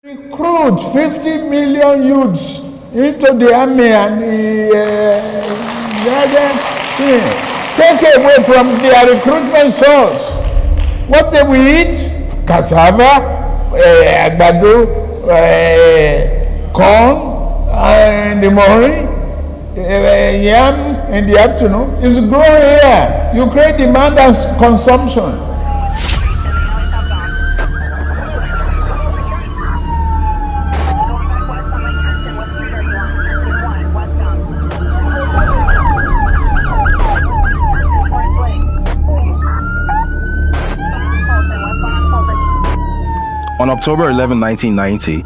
Recruit 50 million youths into the army and take away from their recruitment source. What they will eat? Cassava, àgbàdo, corn in the morning, yam in the afternoon. It's growing here. You create demand and consumption. On October 11, 1990,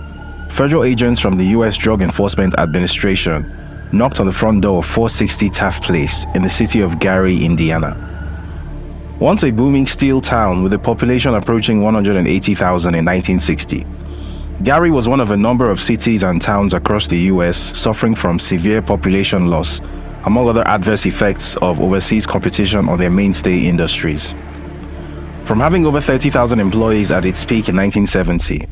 federal agents from the U.S. Drug Enforcement Administration knocked on the front door of 460 Taft Place in the city of Gary, Indiana. Once a booming steel town with a population approaching 180,000 in 1960, Gary was one of a number of cities and towns across the U.S. suffering from severe population loss, among other adverse effects of overseas competition on their mainstay industries. From having over 30,000 employees at its peak in 1970,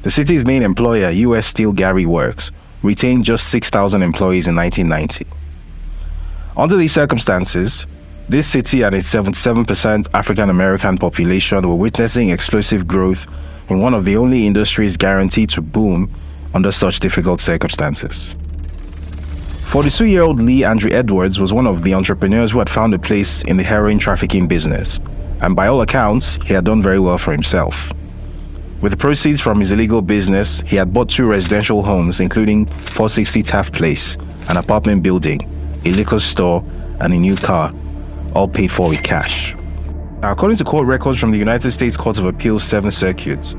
the city's main employer, U.S. Steel Gary Works, retained just 6,000 employees in 1990. Under these circumstances, this city and its 77% African American population were witnessing explosive growth in one of the only industries guaranteed to boom under such difficult circumstances. 42-year-old Lee Andrew Edwards was one of the entrepreneurs who had found a place in the heroin trafficking business, and by all accounts, he had done very well for himself. With the proceeds from his illegal business, he had bought 2 residential homes, including 460 Taft Place, an apartment building, a liquor store, and a new car, all paid for with cash. Now, according to court records from the United States Court of Appeals 7th Circuit,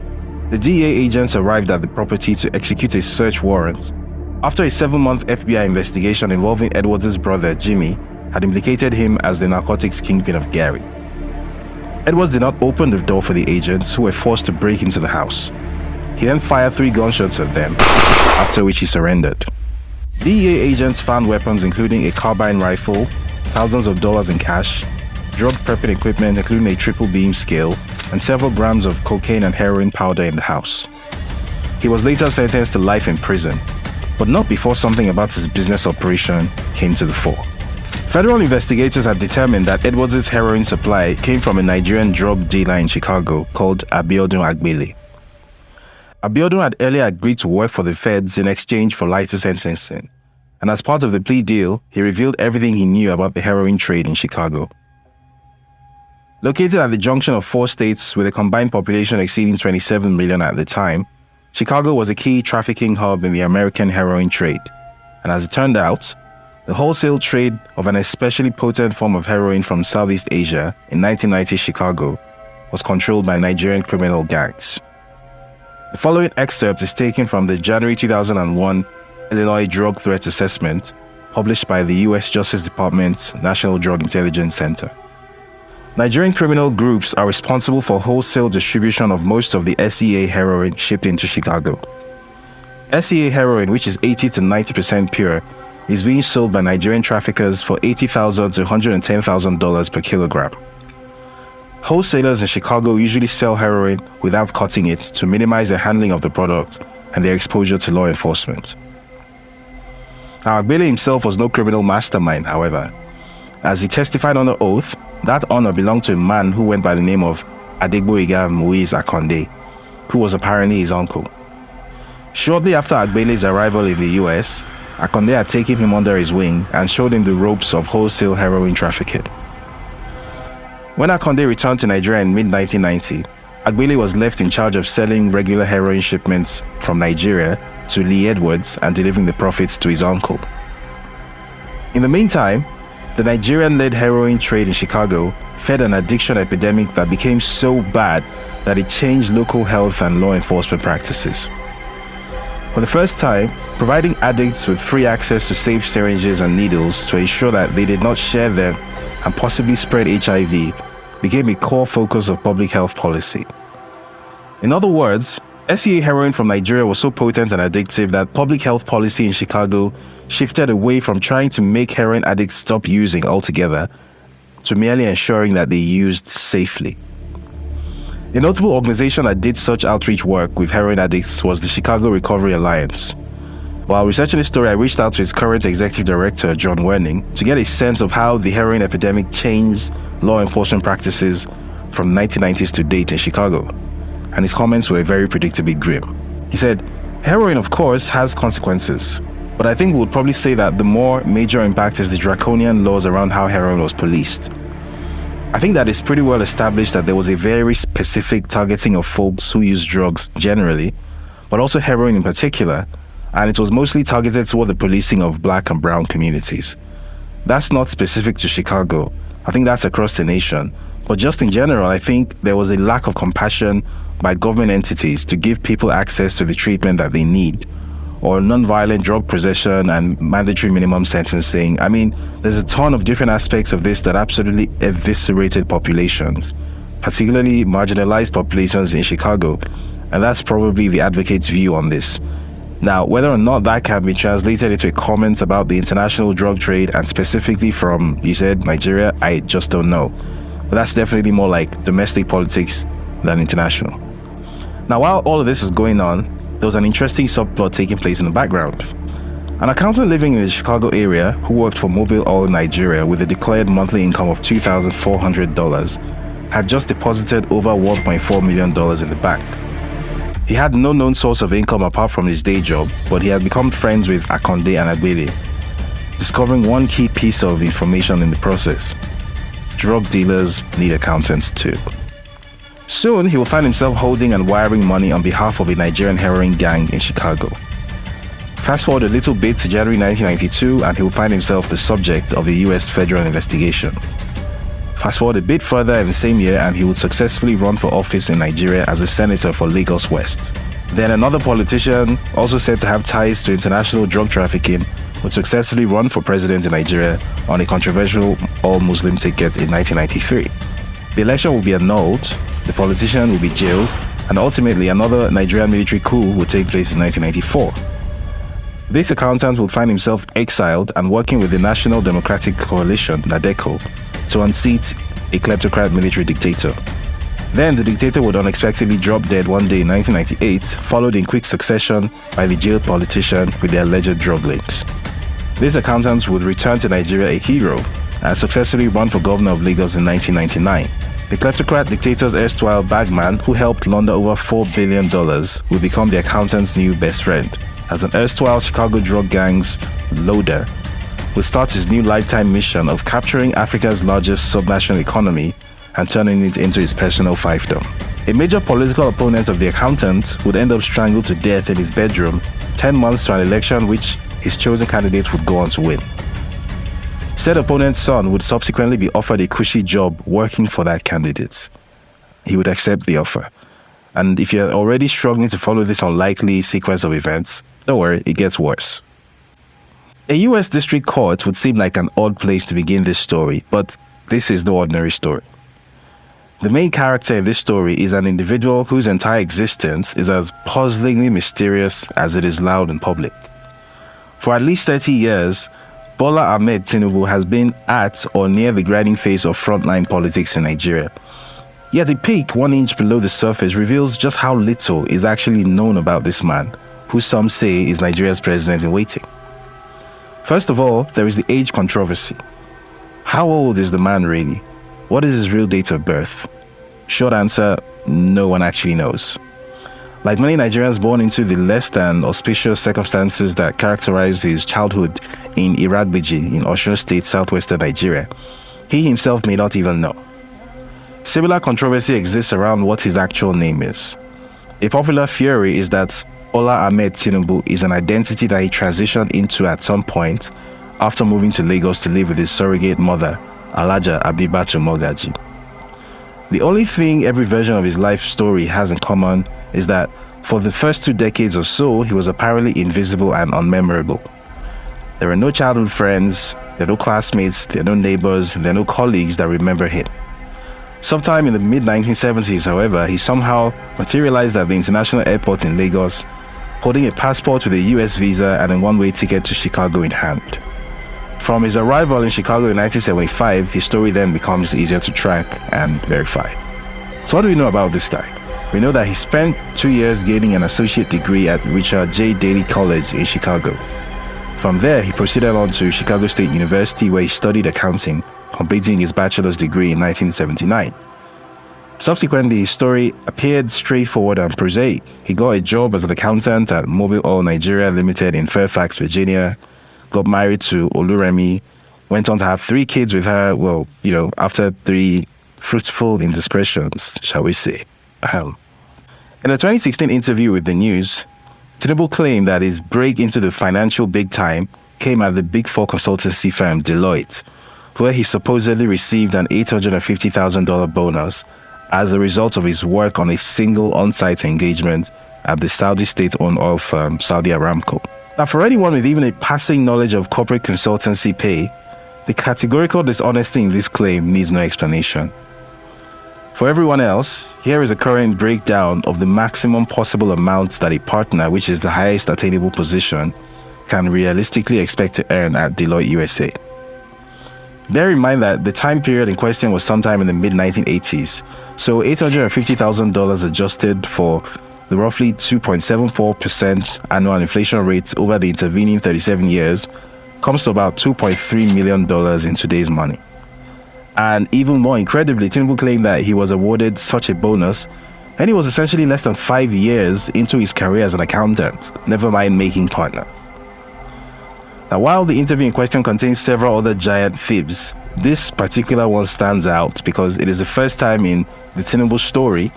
the DEA agents arrived at the property to execute a search warrant after a 7-month FBI investigation involving Edwards' brother, Jimmy, had implicated him as the narcotics kingpin of Gary. Edwards did not open the door for the agents, who were forced to break into the house. He then fired 3 gunshots at them, after which he surrendered. DEA agents found weapons including a carbine rifle, thousands of dollars in cash, drug prepping equipment including a triple beam scale, and several grams of cocaine and heroin powder in the house. He was later sentenced to life in prison, but not before something about his business operation came to the fore. Federal investigators had determined that Edwards' heroin supply came from a Nigerian drug dealer in Chicago called Abiodun Agbele. Abiodun had earlier agreed to work for the feds in exchange for lighter sentencing, and as part of the plea deal, he revealed everything he knew about the heroin trade in Chicago. Located at the junction of 4 states with a combined population exceeding 27 million at the time, Chicago was a key trafficking hub in the American heroin trade, and as it turned out, the wholesale trade of an especially potent form of heroin from Southeast Asia in 1990 Chicago was controlled by Nigerian criminal gangs. The following excerpt is taken from the January 2001 Illinois Drug Threat Assessment published by the U.S. Justice Department's National Drug Intelligence Center. Nigerian criminal groups are responsible for wholesale distribution of most of the SEA heroin shipped into Chicago. SEA heroin, which is 80 to 90% pure, is being sold by Nigerian traffickers for $80,000 to $110,000 per kilogram. Wholesalers in Chicago usually sell heroin without cutting it to minimize the handling of the product and their exposure to law enforcement. Now, Agbele himself was no criminal mastermind, however. As he testified under oath, that honor belonged to a man who went by the name of Adegboyega Moise Akonde, who was apparently his uncle. Shortly after Agbele's arrival in the US, Akonde had taken him under his wing and showed him the ropes of wholesale heroin trafficking. When Akonde returned to Nigeria in mid-1990, Agbele was left in charge of selling regular heroin shipments from Nigeria to Lee Edwards and delivering the profits to his uncle. In the meantime, the Nigerian-led heroin trade in Chicago fed an addiction epidemic that became so bad that it changed local health and law enforcement practices. For the first time, providing addicts with free access to safe syringes and needles to ensure that they did not share them and possibly spread HIV became a core focus of public health policy. In other words, SEA heroin from Nigeria was so potent and addictive that public health policy in Chicago shifted away from trying to make heroin addicts stop using altogether to merely ensuring that they used safely. A notable organization that did such outreach work with heroin addicts was the Chicago Recovery Alliance. While researching this story, I reached out to its current executive director, John Werning, to get a sense of how the heroin epidemic changed law enforcement practices from the 1990s to date in Chicago. And his comments were very predictably grim. He said, "Heroin, of course, has consequences. But I think we would probably say that the more major impact is the draconian laws around how heroin was policed. I think that it's pretty well established that there was a very specific targeting of folks who use drugs generally, but also heroin in particular, and it was mostly targeted toward the policing of black and brown communities. That's not specific to Chicago. I think that's across the nation. But just in general, I think there was a lack of compassion by government entities to give people access to the treatment that they need, or non-violent drug possession and mandatory minimum sentencing. I mean, there's a ton of different aspects of this that absolutely eviscerated populations, particularly marginalized populations in Chicago, and that's probably the advocate's view on this. Now, whether or not that can be translated into a comment about the international drug trade, and specifically from, you said, Nigeria, I just don't know. But that's definitely more like domestic politics than international. Now, while all of this is going on, there was an interesting subplot taking place in the background. An accountant living in the Chicago area who worked for Mobil Oil Nigeria with a declared monthly income of $2,400 had just deposited over $1.4 million in the bank. He had no known source of income apart from his day job, but he had become friends with Akonde and Agbele, discovering one key piece of information in the process: drug dealers need accountants too. Soon, he will find himself holding and wiring money on behalf of a Nigerian heroin gang in Chicago. Fast forward a little bit to January 1992, and he will find himself the subject of a US federal investigation. Fast forward a bit further in the same year, and he would successfully run for office in Nigeria as a senator for Lagos West. Then another politician, also said to have ties to international drug trafficking, would successfully run for president in Nigeria on a controversial all-Muslim ticket in 1993. The election will be annulled, the politician will be jailed, and ultimately another Nigerian military coup will take place in 1994. This accountant will find himself exiled and working with the National Democratic Coalition, NADECO, to unseat a kleptocrat military dictator. Then the dictator would unexpectedly drop dead one day in 1998, followed in quick succession by the jailed politician with the alleged drug links. This accountant would return to Nigeria a hero and successfully run for governor of Lagos in 1999. The kleptocrat dictator's erstwhile bagman, who helped launder over $4 billion, would become the accountant's new best friend, as an erstwhile Chicago drug gang's loader would start his new lifetime mission of capturing Africa's largest subnational economy and turning it into his personal fiefdom. A major political opponent of the accountant would end up strangled to death in his bedroom 10 months to an election which his chosen candidate would go on to win. Said opponent's son would subsequently be offered a cushy job working for that candidate. He would accept the offer. And if you're already struggling to follow this unlikely sequence of events, don't worry, it gets worse. A US district court would seem like an odd place to begin this story, but this is no ordinary story. The main character in this story is an individual whose entire existence is as puzzlingly mysterious as it is loud and public. For at least 30 years, Bola Tinubu has been at or near the grinding phase of frontline politics in Nigeria. Yet the peak 1 inch below the surface reveals just how little is actually known about this man, who some say is Nigeria's president in waiting. First of all, there is the age controversy. How old is the man really? What is his real date of birth? Short answer, no one actually knows. Like many Nigerians born into the less than auspicious circumstances that characterized his childhood in Iragbiji in Osun State, southwestern Nigeria, he himself may not even know. Similar controversy exists around what his actual name is. A popular theory is that Bola Tinubu is an identity that he transitioned into at some point after moving to Lagos to live with his surrogate mother, Alhaja Abibatu Mogaji. The only thing every version of his life story has in common is that for the first 2 decades or so, he was apparently invisible and unmemorable. There are no childhood friends, there are no classmates, there are no neighbors, there are no colleagues that remember him. Sometime in the mid-1970s, however, he somehow materialized at the international airport in Lagos, holding a passport with a US visa and a one-way ticket to Chicago in hand. From his arrival in Chicago in 1975, his story then becomes easier to track and verify. So what do we know about this guy? We know that he spent 2 years gaining an associate degree at Richard J. Daley College in Chicago. From there, he proceeded on to Chicago State University, where he studied accounting, completing his bachelor's degree in 1979. Subsequently, his story appeared straightforward and prosaic. He got a job as an accountant at Mobil Oil Nigeria Limited in Fairfax, Virginia, got married to Oluremi, went on to have 3 kids with her, after 3 fruitful indiscretions, shall we say. In a 2016 interview with The News, Tinubu claimed that his break into the financial big time came at the Big Four consultancy firm Deloitte, where he supposedly received an $850,000 bonus as a result of his work on a single on-site engagement at the Saudi state-owned oil firm Saudi Aramco. Now, for anyone with even a passing knowledge of corporate consultancy pay, the categorical dishonesty in this claim needs no explanation. For everyone else, here is a current breakdown of the maximum possible amount that a partner, which is the highest attainable position, can realistically expect to earn at Deloitte USA. Bear in mind that the time period in question was sometime in the mid-1980s, so $850,000 adjusted for the roughly 2.74% annual inflation rate over the intervening 37 years comes to about $2.3 million in today's money. And even more incredibly, Tinubu claimed that he was awarded such a bonus and he was essentially less than 5 years into his career as an accountant, never mind making partner. Now, while the interview in question contains several other giant fibs, this particular one stands out because it is the first time in the Tinubu story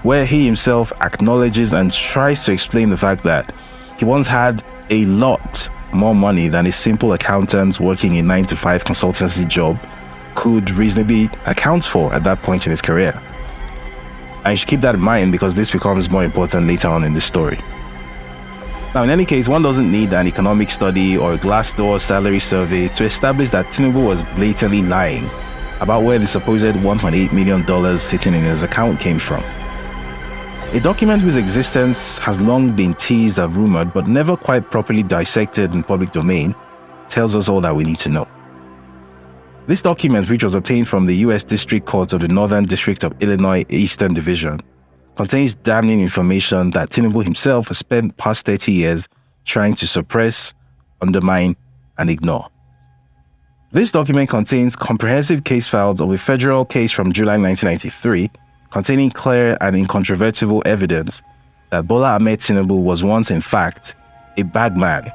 where he himself acknowledges and tries to explain the fact that he once had a lot more money than a simple accountant working a 9-to-5 consultancy job could reasonably account for at that point in his career. And you should keep that in mind because this becomes more important later on in the story. Now, in any case, one doesn't need an economic study or a Glassdoor salary survey to establish that Tinubu was blatantly lying about where the supposed $1.8 million sitting in his account came from. A document whose existence has long been teased and rumored but never quite properly dissected in public domain tells us all that we need to know. This document, which was obtained from the U.S. District Court of the Northern District of Illinois Eastern Division, contains damning information that Tinubu himself has spent the past 30 years trying to suppress, undermine, and ignore. This document contains comprehensive case files of a federal case from July 1993, containing clear and incontrovertible evidence that Bola Ahmed Tinubu was once, in fact, a bagman,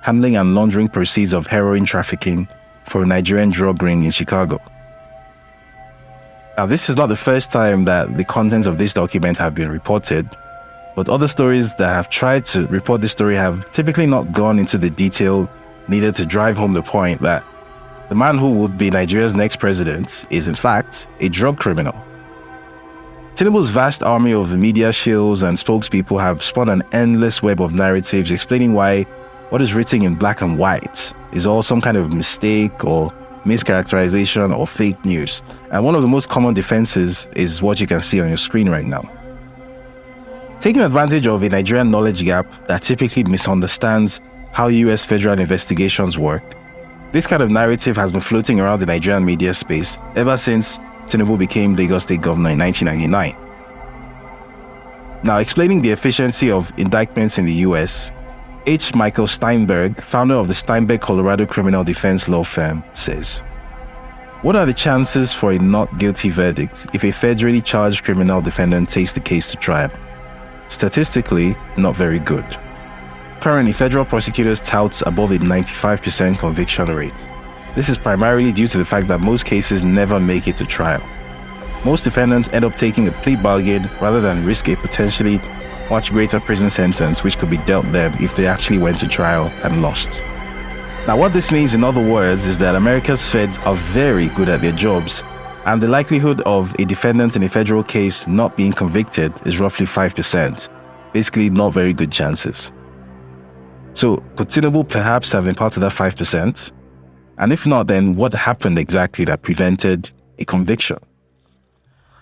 handling and laundering proceeds of heroin trafficking for a Nigerian drug ring in Chicago. Now, this is not the first time that the contents of this document have been reported, but other stories that have tried to report this story have typically not gone into the detail needed to drive home the point that the man who would be Nigeria's next president is, in fact, a drug criminal. Tinubu's vast army of media shills and spokespeople have spun an endless web of narratives explaining why what is written in black and white is all some kind of mistake or mischaracterization or fake news. And one of the most common defenses is what you can see on your screen right now. Taking advantage of a Nigerian knowledge gap that typically misunderstands how US federal investigations work, this kind of narrative has been floating around the Nigerian media space ever since Tinubu became Lagos State Governor in 1999. Now, explaining the efficiency of indictments in the US, H. Michael Steinberg, founder of the Steinberg Colorado criminal defense law firm, says, "What are the chances for a not guilty verdict if a federally charged criminal defendant takes the case to trial? Statistically, not very good. Currently, federal prosecutors tout above a 95% conviction rate. This is primarily due to the fact that most cases never make it to trial. Most defendants end up taking a plea bargain rather than risk a potentially much greater prison sentence which could be dealt them if they actually went to trial and lost." Now, what this means in other words is that America's feds are very good at their jobs, and the likelihood of a defendant in a federal case not being convicted is roughly 5%. Basically, not very good chances. So, could Tinubu perhaps have been part of that 5%? And if not, then what happened exactly that prevented a conviction?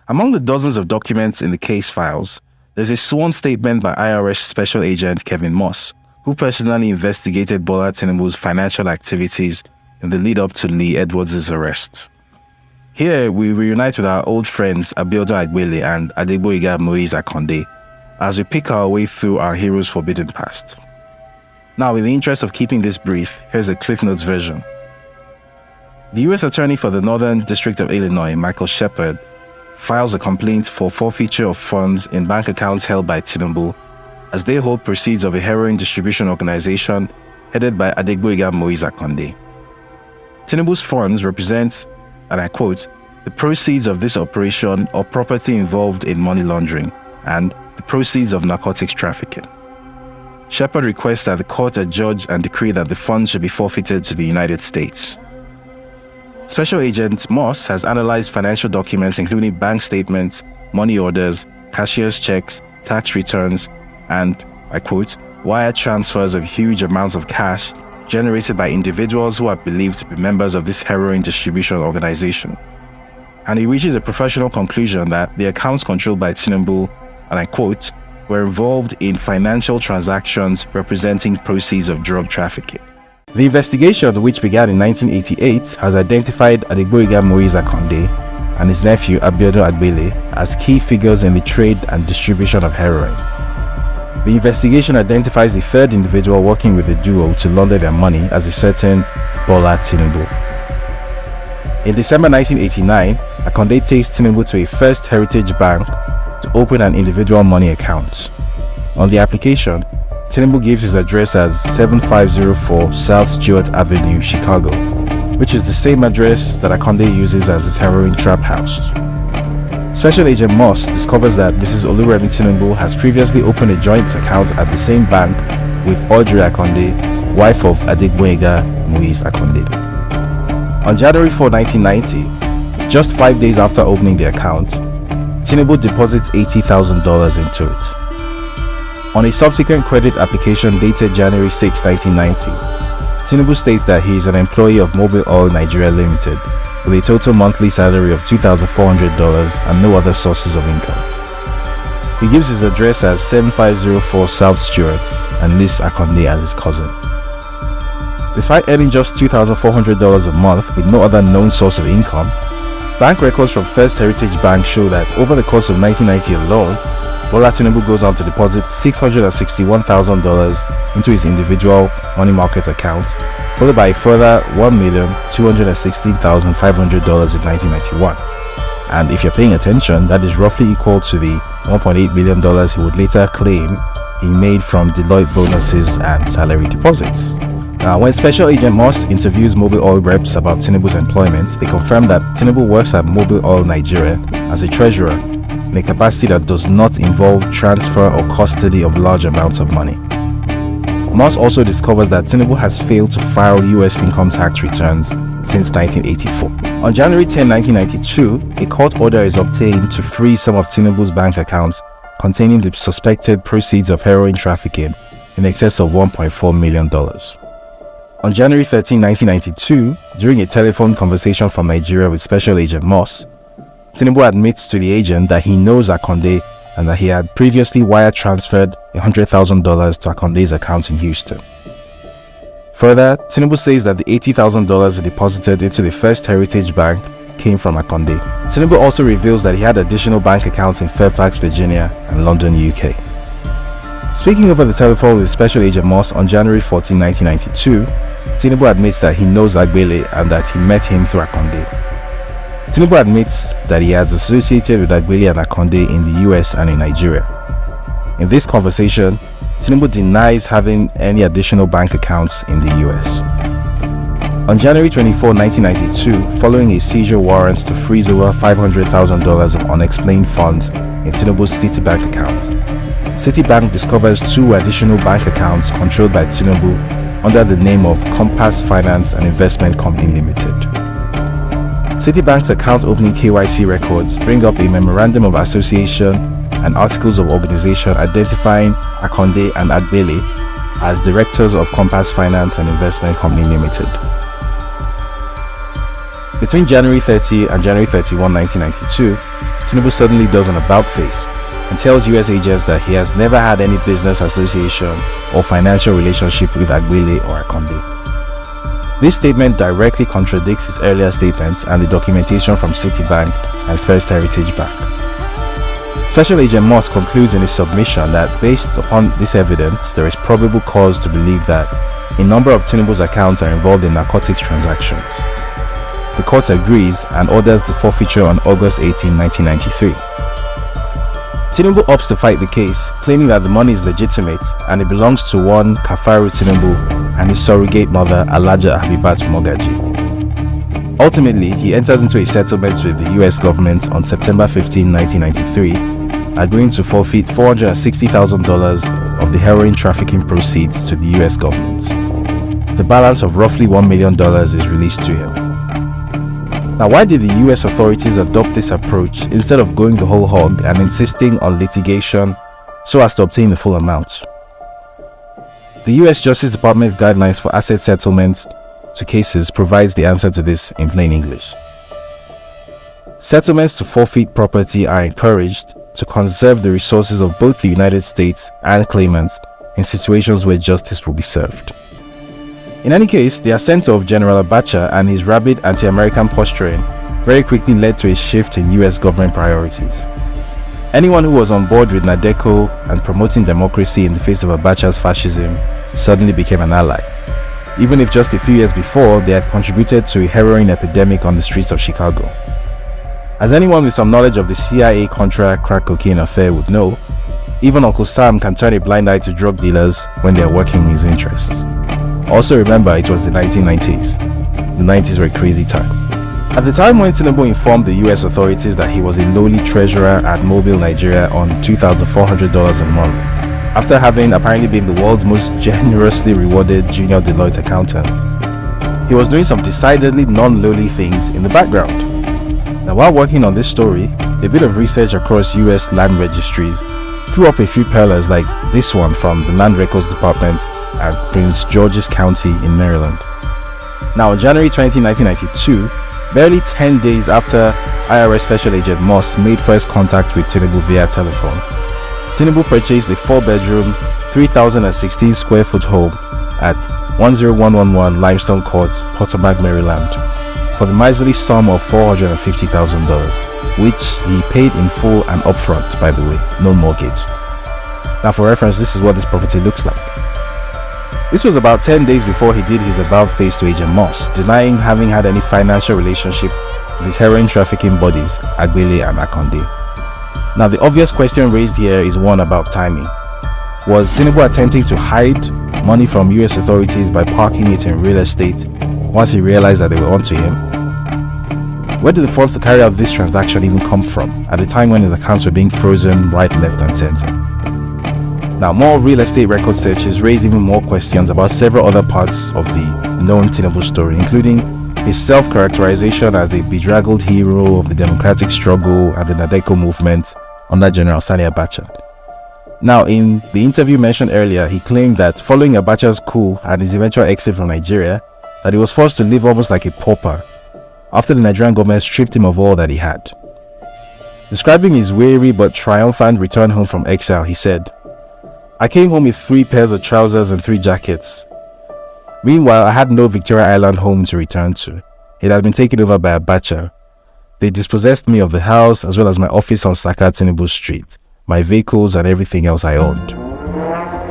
Among the dozens of documents in the case files, there's a sworn statement by IRS Special Agent Kevin Moss, who personally investigated Bola Tinubu's financial activities in the lead-up to Lee Edwards' arrest. Here, we reunite with our old friends Abiodun Agbele and Adegboyega Moise Akonde as we pick our way through our heroes' forbidden past. Now, in the interest of keeping this brief, here's a Cliff Notes version. The U.S. Attorney for the Northern District of Illinois, Michael Shepard, files a complaint for forfeiture of funds in bank accounts held by Tinubu as they hold proceeds of a heroin distribution organization headed by Adegboyega Moise Akonde. Tinubu's funds represent, and I quote, the proceeds of this operation or property involved in money laundering and the proceeds of narcotics trafficking. Shepard requests that the court adjudge and decree that the funds should be forfeited to the United States. Special Agent Moss has analyzed financial documents including bank statements, money orders, cashier's checks, tax returns, and, I quote, wire transfers of huge amounts of cash generated by individuals who are believed to be members of this heroin distribution organization. And he reaches a professional conclusion that the accounts controlled by Tinubu, and I quote, were involved in financial transactions representing proceeds of drug trafficking. The investigation, which began in 1988, has identified Adegboyega Moise Akonde and his nephew Abiodun Agbele as key figures in the trade and distribution of heroin. The investigation identifies a third individual working with the duo to launder their money as a certain Bola Tinubu. In December 1989, Akonde takes Tinubu to a First Heritage Bank to open an individual money account. On the application, Tinubu gives his address as 7504 South Stewart Avenue, Chicago, which is the same address that Akonde uses as his heroin trap house. Special Agent Moss discovers that Mrs. Oluremi Tinubu has previously opened a joint account at the same bank with Audrey Akonde, wife of Adegboyega Moise Akonde. On January 4, 1990, just 5 days after opening the account, Tinubu deposits $80,000 into it. On a subsequent credit application dated January 6, 1990, Tinubu states that he is an employee of Mobil Oil Nigeria Limited with a total monthly salary of $2,400 and no other sources of income. He gives his address as 7504 South Stewart and lists Akonde as his cousin. Despite earning just $2,400 a month with no other known source of income, bank records from First Heritage Bank show that over the course of 1990 alone, Bola Tinubu goes on to deposit $661,000 into his individual money market account, followed by a further $1,216,500 in 1991. And if you're paying attention, that is roughly equal to the $1.8 million he would later claim he made from Deloitte bonuses and salary deposits. Now, when Special Agent Moss interviews Mobil Oil reps about Tinubu's employment, they confirm that Tinubu works at Mobil Oil Nigeria as a treasurer in a capacity that does not involve transfer or custody of large amounts of money. Moss also discovers that Tinubu has failed to file US income tax returns since 1984. On January 10, 1992, a court order is obtained to freeze some of Tinubu's bank accounts containing the suspected proceeds of heroin trafficking in excess of $1.4 million. On January 13, 1992, during a telephone conversation from Nigeria with Special Agent Moss, Tinubu admits to the agent that he knows Akonde and that he had previously wire transferred $100,000 to Akonde's account in Houston. Further, Tinubu says that the $80,000 he deposited into the First Heritage Bank came from Akonde. Tinubu also reveals that he had additional bank accounts in Fairfax, Virginia and London, UK. Speaking over the telephone with Special Agent Moss on January 14, 1992, Tinubu admits that he knows Agbele and that he met him through Akonde. Tinubu admits that he has associated with Agbele and Akonde in the US and in Nigeria. In this conversation, Tinubu denies having any additional bank accounts in the US. On January 24, 1992, following a seizure warrant to freeze over $500,000 of unexplained funds in Tinubu's Citibank account, Citibank discovers 2 additional bank accounts controlled by Tinubu under the name of Compass Finance and Investment Company Limited. Citibank's account opening KYC records bring up a memorandum of association and articles of organization identifying Akonde and Agbele as directors of Compass Finance and Investment Company Limited. Between January 30 and January 31, 1992, Tinubu suddenly does an about-face and tells US agents that he has never had any business association or financial relationship with Agbele or Akonde. This statement directly contradicts his earlier statements and the documentation from Citibank and First Heritage Bank. Special Agent Moss concludes in his submission that based upon this evidence, there is probable cause to believe that a number of Tinubu's accounts are involved in narcotics transactions. The court agrees and orders the forfeiture on August 18, 1993. Tinubu opts to fight the case, claiming that the money is legitimate and it belongs to one Kafaru Tinubu and his surrogate mother Alaja Habibat Mogaji. Ultimately, he enters into a settlement with the US government on September 15, 1993, agreeing to forfeit $460,000 of the heroin trafficking proceeds to the US government. The balance of roughly $1 million is released to him. Now, why did the US authorities adopt this approach instead of going the whole hog and insisting on litigation so as to obtain the full amount? The US Justice Department's guidelines for asset settlements to cases provides the answer to this in plain English. Settlements to forfeit property are encouraged to conserve the resources of both the United States and claimants in situations where justice will be served. In any case, the ascent of General Abacha and his rabid anti-American posturing very quickly led to a shift in US government priorities. Anyone who was on board with Nadeco and promoting democracy in the face of Abacha's fascism suddenly became an ally, even if just a few years before they had contributed to a heroin epidemic on the streets of Chicago. As anyone with some knowledge of the CIA-Contra crack cocaine affair would know, even Uncle Sam can turn a blind eye to drug dealers when they are working in his interests. Also remember, it was the 1990s. The 90s were a crazy time. At the time when Tinubu informed the US authorities that he was a lowly treasurer at Mobile, Nigeria on $2,400 a month, after having apparently been the world's most generously rewarded junior Deloitte accountant, he was doing some decidedly non-lowly things in the background. Now, while working on this story, a bit of research across US land registries threw up a few pearlers like this one from the Land Records Department at Prince George's County in Maryland. Now, on January 20, 1992, barely 10 days after IRS Special Agent Moss made first contact with Tinubu via telephone, Tinubu purchased a 4-bedroom, 3,016 square foot home at 10111 Limestone Court, Potomac, Maryland, for the miserly sum of $450,000, which he paid in full and upfront, by the way, no mortgage. Now, for reference, this is what this property looks like. This was about 10 days before he did his about-face to Agent Moss, denying having had any financial relationship with his heroin trafficking buddies, Agbele and Akonde. Now, the obvious question raised here is one about timing. Was Tinubu attempting to hide money from US authorities by parking it in real estate once he realized that they were onto him? Where did the funds to carry out this transaction even come from at a time when his accounts were being frozen right, left and center? Now, more real estate record searches raise even more questions about several other parts of the known Tinubu story, including his self-characterization as a bedraggled hero of the democratic struggle and the Nadeco movement under General Sani Abacha. Now, in the interview mentioned earlier, he claimed that following Abacha's coup and his eventual exit from Nigeria, that he was forced to live almost like a pauper after the Nigerian government stripped him of all that he had. Describing his weary but triumphant return home from exile, he said, "I came home with 3 pairs of trousers and 3 jackets. Meanwhile, I had no Victoria Island home to return to. It had been taken over by Abacha. They dispossessed me of the house as well as my office on Saka Tinubu Street, my vehicles and everything else I owned.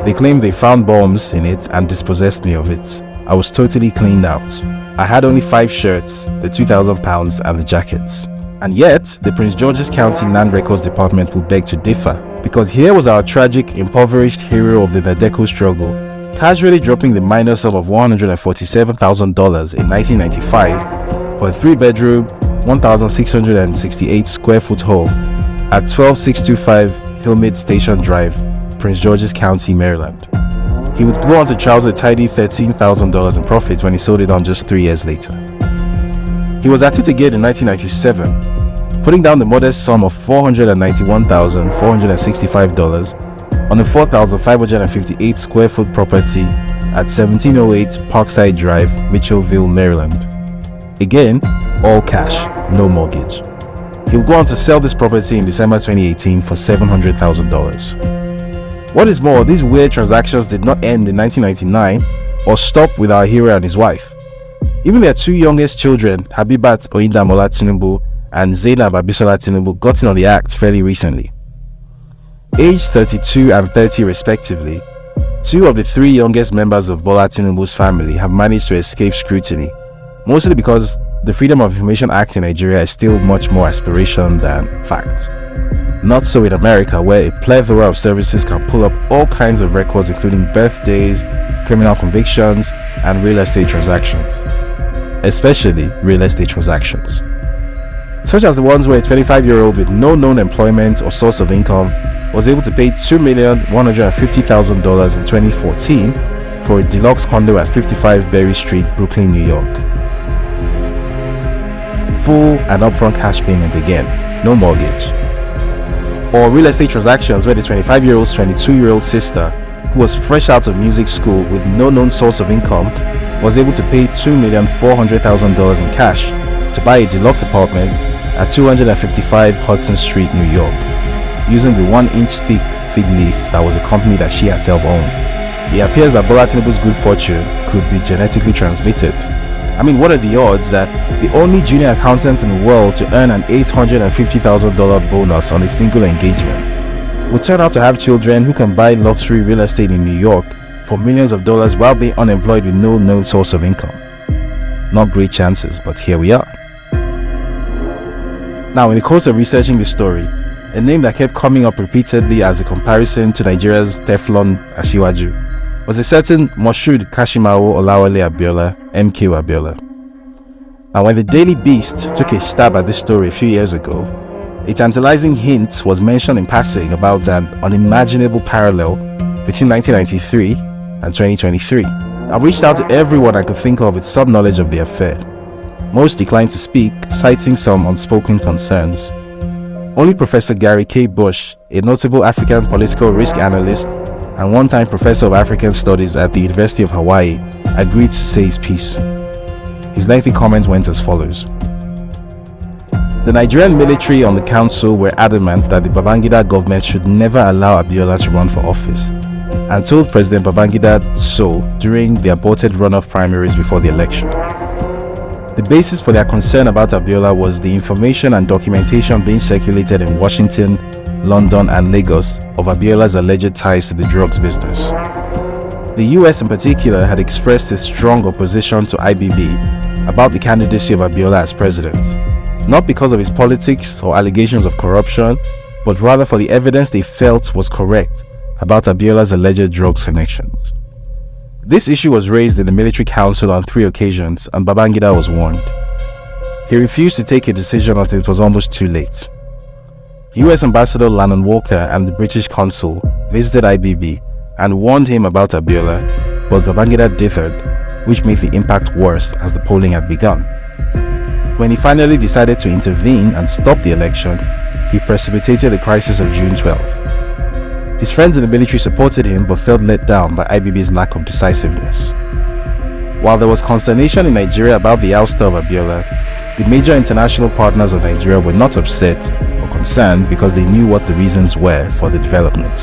They claimed they found bombs in it and dispossessed me of it. I was totally cleaned out. I had only 5 shirts, the £2,000 and the jackets." And yet, the Prince George's County Land Records Department will beg to differ, because here was our tragic, impoverished hero of the Nadeco struggle, casually dropping the minor sum of $147,000 in 1995 for a 3-bedroom, 1,668 square foot home at 12625 Hillmead Station Drive, Prince George's County, Maryland. He would go on to trouser a tidy $13,000 in profits when he sold it on just 3 years later. He was at it again in 1997, putting down the modest sum of $491,465 on a 4,558 square foot property at 1708 Parkside Drive, Mitchellville, Maryland. Again, all cash, no mortgage. He'll go on to sell this property in December 2018 for $700,000. What is more, these weird transactions did not end in 1999 or stop with our hero and his wife. Even their two youngest children, Habibat Oyindamola Tinubu and Zainab Abisola Tinubu, got in on the act fairly recently. Aged 32 and 30 respectively, two of the three youngest members of Bola Tinubu's family have managed to escape scrutiny, mostly because the Freedom of Information Act in Nigeria is still much more aspiration than fact. Not so in America, where a plethora of services can pull up all kinds of records including birthdays, criminal convictions, and real estate transactions. Especially real estate transactions. Such as the ones where a 25-year-old with no known employment or source of income was able to pay $2,150,000 in 2014 for a deluxe condo at 55 Berry Street, Brooklyn, New York. Full and upfront cash payment again, no mortgage. Or real estate transactions where the 25-year-old's 22-year-old sister, who was fresh out of music school with no known source of income, was able to pay $2,400,000 in cash to buy a deluxe apartment at 255 Hudson Street, New York, using the 1-inch thick fig leaf that was a company that she herself owned. It appears that Bola Tinubu's good fortune could be genetically transmitted. I mean, what are the odds that the only junior accountant in the world to earn an $850,000 bonus on a single engagement will turn out to have children who can buy luxury real estate in New York for millions of dollars while being unemployed with no known source of income? Not great chances, but here we are. Now, in the course of researching this story, a name that kept coming up repeatedly as a comparison to Nigeria's Teflon Asiwaju was a certain Moshood Kashimawo Olawale Abiola, MK Abiola. Now, when the Daily Beast took a stab at this story a few years ago, a tantalizing hint was mentioned in passing about an unimaginable parallel between 1993 and 2023. I reached out to everyone I could think of with some knowledge of the affair. Most declined to speak, citing some unspoken concerns. Only Professor Gary K. Bush, a notable African political risk analyst and one-time professor of African studies at the University of Hawaii, agreed to say his piece. His lengthy comment went as follows. The Nigerian military on the council were adamant that the Babangida government should never allow Abiola to run for office, and told President Babangida so during the aborted runoff primaries before the election. The basis for their concern about Abiola was the information and documentation being circulated in Washington, London, and Lagos of Abiola's alleged ties to the drugs business. The US in particular had expressed its strong opposition to IBB about the candidacy of Abiola as president, not because of his politics or allegations of corruption, but rather for the evidence they felt was correct about Abiola's alleged drugs connections. This issue was raised in the military council on 3 occasions, and Babangida was warned. He refused to take a decision until it was almost too late. US Ambassador Lannon Walker and the British consul visited IBB and warned him about Abiola, but Babangida dithered, which made the impact worse as the polling had begun. When he finally decided to intervene and stop the election, he precipitated the crisis of June 12. His friends in the military supported him but felt let down by IBB's lack of decisiveness. While there was consternation in Nigeria about the ouster of Abiola, the major international partners of Nigeria were not upset or concerned because they knew what the reasons were for the development.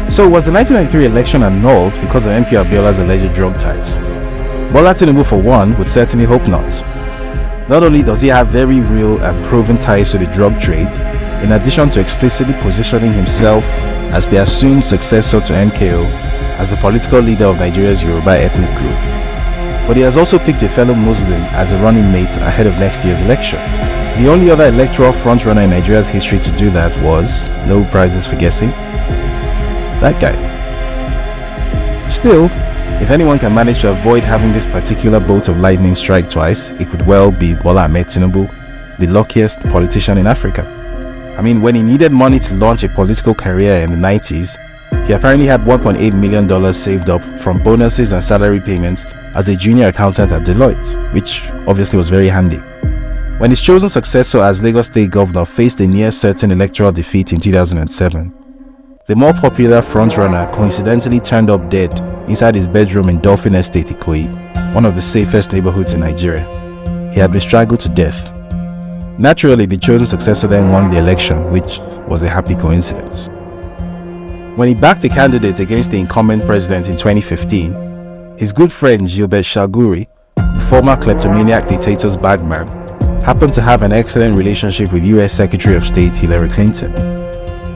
So was the 1993 election annulled because of MK Abiola's alleged drug ties? Bola Tinubu, for one, would certainly hope not. Not only does he have very real and proven ties to the drug trade, in addition to explicitly positioning himself as the assumed successor to MKO as the political leader of Nigeria's Yoruba ethnic group, but he has also picked a fellow Muslim as a running mate ahead of next year's election. The only other electoral frontrunner in Nigeria's history to do that was, no prizes for guessing, that guy. Still, if anyone can manage to avoid having this particular bolt of lightning strike twice, it could well be Bola Ahmed Tinubu, the luckiest politician in Africa. I mean, when he needed money to launch a political career in the 90s, he apparently had $1.8 million saved up from bonuses and salary payments as a junior accountant at Deloitte, which obviously was very handy. When his chosen successor as Lagos State Governor faced a near-certain electoral defeat in 2007, the more popular frontrunner coincidentally turned up dead inside his bedroom in Dolphin Estate, Ikoyi, one of the safest neighborhoods in Nigeria. He had been strangled to death. Naturally, the chosen successor then won the election, which was a happy coincidence. When he backed a candidate against the incumbent president in 2015, His good friend Gilbert Chaguri, the former kleptomaniac dictator's bagman, happened to have an excellent relationship with US Secretary of State Hillary Clinton.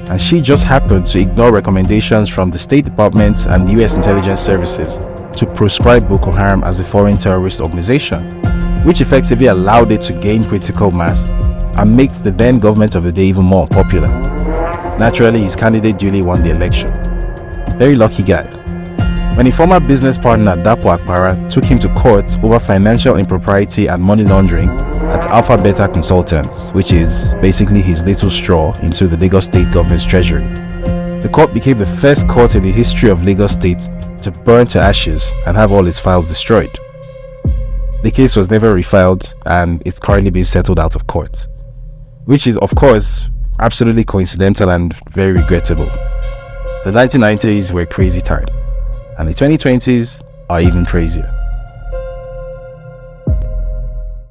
And she just happened to ignore recommendations from the State Department and US intelligence services to proscribe Boko Haram as a foreign terrorist organization, which effectively allowed it to gain critical mass and make the then government of the day even more popular. Naturally, his candidate duly won the election. Very lucky guy. When a former business partner, Dapo Akpara, took him to court over financial impropriety and money laundering at Alpha Beta Consultants, which is basically his little straw into the Lagos State government's treasury, the court became the first court in the history of Lagos State to burn to ashes and have all its files destroyed. The case was never refiled and it's currently being settled out of court, which is, of course, absolutely coincidental and very regrettable. The 1990s were a crazy time, and the 2020s are even crazier.